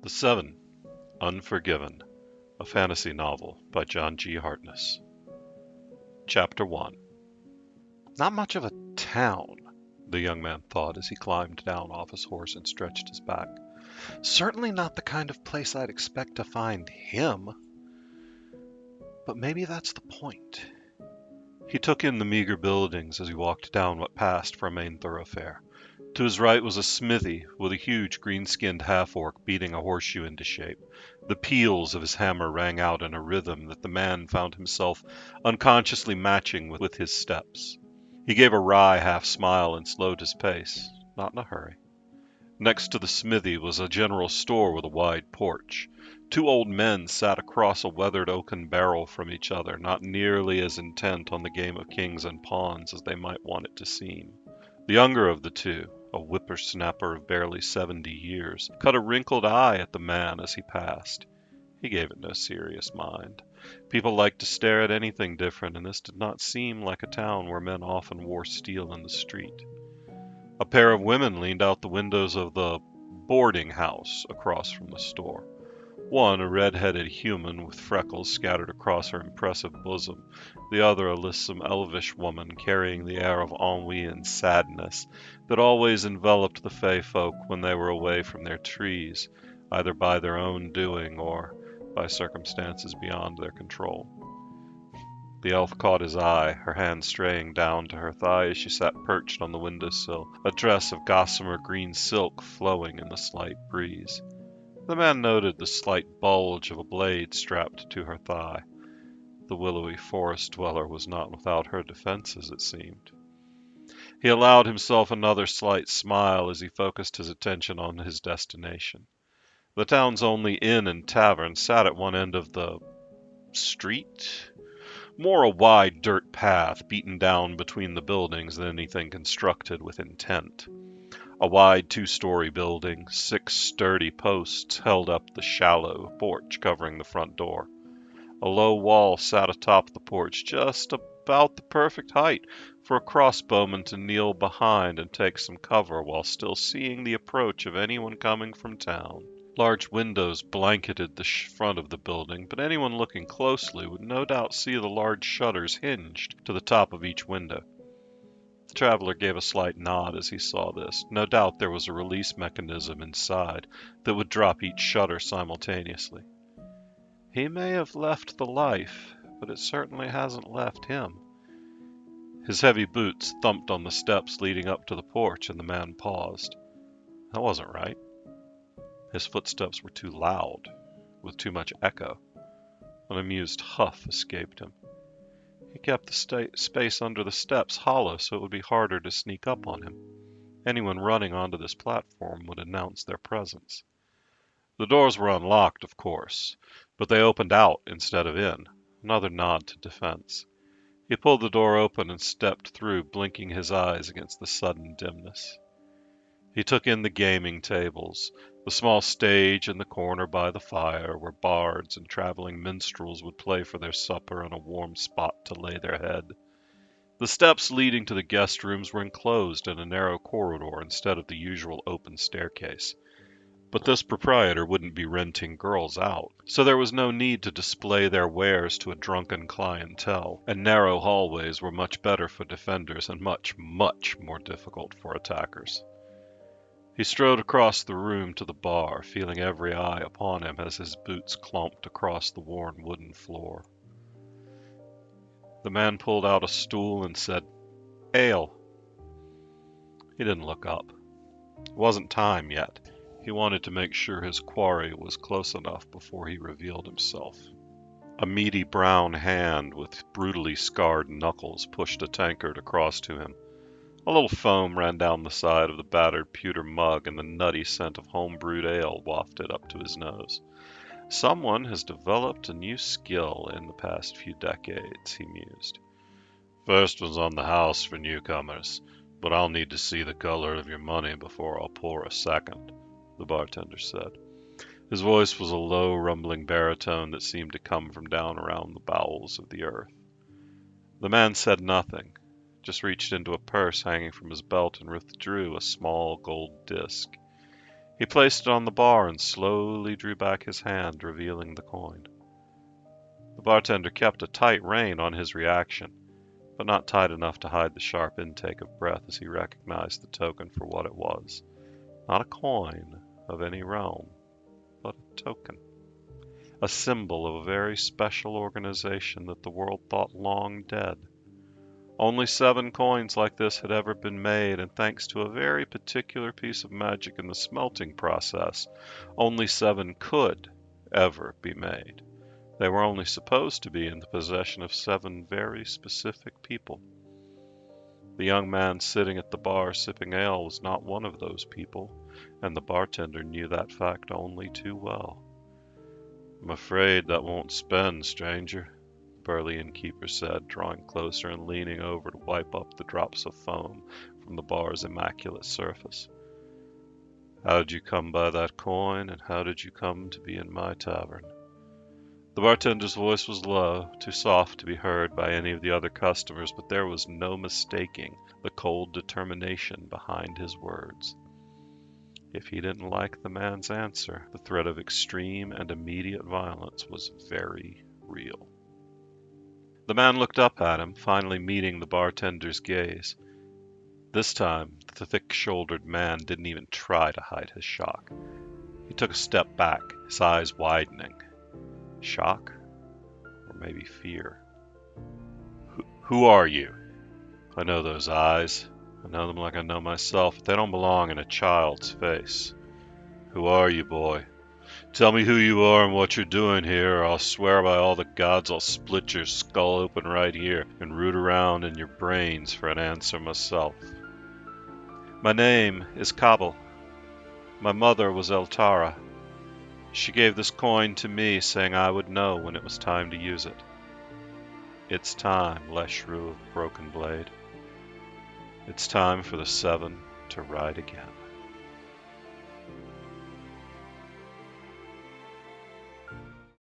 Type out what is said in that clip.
The Seven, Unforgiven, a fantasy novel by John G. Hartness. Chapter 1. Not much of a town, the young man thought as he climbed down off his horse and stretched his back. Certainly not the kind of place I'd expect to find him. But maybe that's the point. He took in the meager buildings as he walked down what passed for a main thoroughfare. To his right was a smithy with a huge green-skinned half-orc beating a horseshoe into shape. The peals of his hammer rang out in a rhythm that the man found himself unconsciously matching with his steps. He gave a wry half-smile and slowed his pace, not in a hurry. Next to the smithy was a general store with a wide porch. Two old men sat across a weathered oaken barrel from each other, not nearly as intent on the game of kings and pawns as they might want it to seem. The younger of the two, a whippersnapper of barely 70 years, cut a wrinkled eye at the man as he passed. He gave it no serious mind. People liked to stare at anything different, and this did not seem like a town where men often wore steel in the street. A pair of women leaned out the windows of the boarding house across from the store. One, a red-headed human with freckles scattered across her impressive bosom, the other a lissom elvish woman carrying the air of ennui and sadness that always enveloped the fey folk when they were away from their trees, either by their own doing or by circumstances beyond their control. The elf caught his eye, her hand straying down to her thigh as she sat perched on the windowsill, a dress of gossamer green silk flowing in the slight breeze. The man noted the slight bulge of a blade strapped to her thigh. The willowy forest dweller was not without her defenses, it seemed. He allowed himself another slight smile as he focused his attention on his destination. The town's only inn and tavern sat at one end of the street, more a wide dirt path beaten down between the buildings than anything constructed with intent. A wide two-story building, 6 sturdy posts held up the shallow porch covering the front door. A low wall sat atop the porch, just about the perfect height for a crossbowman to kneel behind and take some cover while still seeing the approach of anyone coming from town. Large windows blanketed the front of the building, but anyone looking closely would no doubt see the large shutters hinged to the top of each window. The traveler gave a slight nod as he saw this. No doubt there was a release mechanism inside that would drop each shutter simultaneously. He may have left the life, but it certainly hasn't left him. His heavy boots thumped on the steps leading up to the porch, and the man paused. That wasn't right. His footsteps were too loud, with too much echo. An amused huff escaped him. He kept the space under the steps hollow so it would be harder to sneak up on him. Anyone running onto this platform would announce their presence. The doors were unlocked, of course, but they opened out instead of in. Another nod to defense. He pulled the door open and stepped through, blinking his eyes against the sudden dimness. He took in the gaming tables, the small stage in the corner by the fire where bards and traveling minstrels would play for their supper and a warm spot to lay their head. The steps leading to the guest rooms were enclosed in a narrow corridor instead of the usual open staircase. But this proprietor wouldn't be renting girls out, so there was no need to display their wares to a drunken clientele, and narrow hallways were much better for defenders and much, much more difficult for attackers. He strode across the room to the bar, feeling every eye upon him as his boots clomped across the worn wooden floor. The man pulled out a stool and said, "Ale." He didn't look up. It wasn't time yet. He wanted to make sure his quarry was close enough before he revealed himself. A meaty brown hand with brutally scarred knuckles pushed a tankard across to him. A little foam ran down the side of the battered pewter mug, and the nutty scent of home-brewed ale wafted up to his nose. Someone has developed a new skill in the past few decades, he mused. First one's on the house for newcomers, but I'll need to see the color of your money before I'll pour a second, the bartender said. His voice was a low, rumbling baritone that seemed to come from down around the bowels of the earth. The man said nothing, just reached into a purse hanging from his belt and withdrew a small gold disc. He placed it on the bar and slowly drew back his hand, revealing the coin. The bartender kept a tight rein on his reaction, but not tight enough to hide the sharp intake of breath as he recognized the token for what it was. Not a coin of any realm, but a token. A symbol of a very special organization that the world thought long dead. Only 7 coins like this had ever been made, and thanks to a very particular piece of magic in the smelting process, only 7 could ever be made. They were only supposed to be in the possession of 7 very specific people. The young man sitting at the bar sipping ale was not one of those people, and the bartender knew that fact only too well. "I'm afraid that won't spend, stranger," the burly innkeeper said, drawing closer and leaning over to wipe up the drops of foam from the bar's immaculate surface. "How did you come by that coin, and how did you come to be in my tavern?" The bartender's voice was low, too soft to be heard by any of the other customers, but there was no mistaking the cold determination behind his words. If he didn't like the man's answer, the threat of extreme and immediate violence was very real. The man looked up at him, finally meeting the bartender's gaze. This time, the thick-shouldered man didn't even try to hide his shock. He took a step back, his eyes widening. Shock? Or maybe fear? Who are you?" I know those eyes. I know them like I know myself, but they don't belong in a child's face. "Who are you, boy? Tell me who you are and what you're doing here, or I'll swear by all the gods I'll split your skull open right here and root around in your brains for an answer myself." "My name is Kabul. My mother was Eltara. She gave this coin to me, saying I would know when it was time to use it." "It's time, Leshru of Broken Blade. It's time for the 7 to ride again."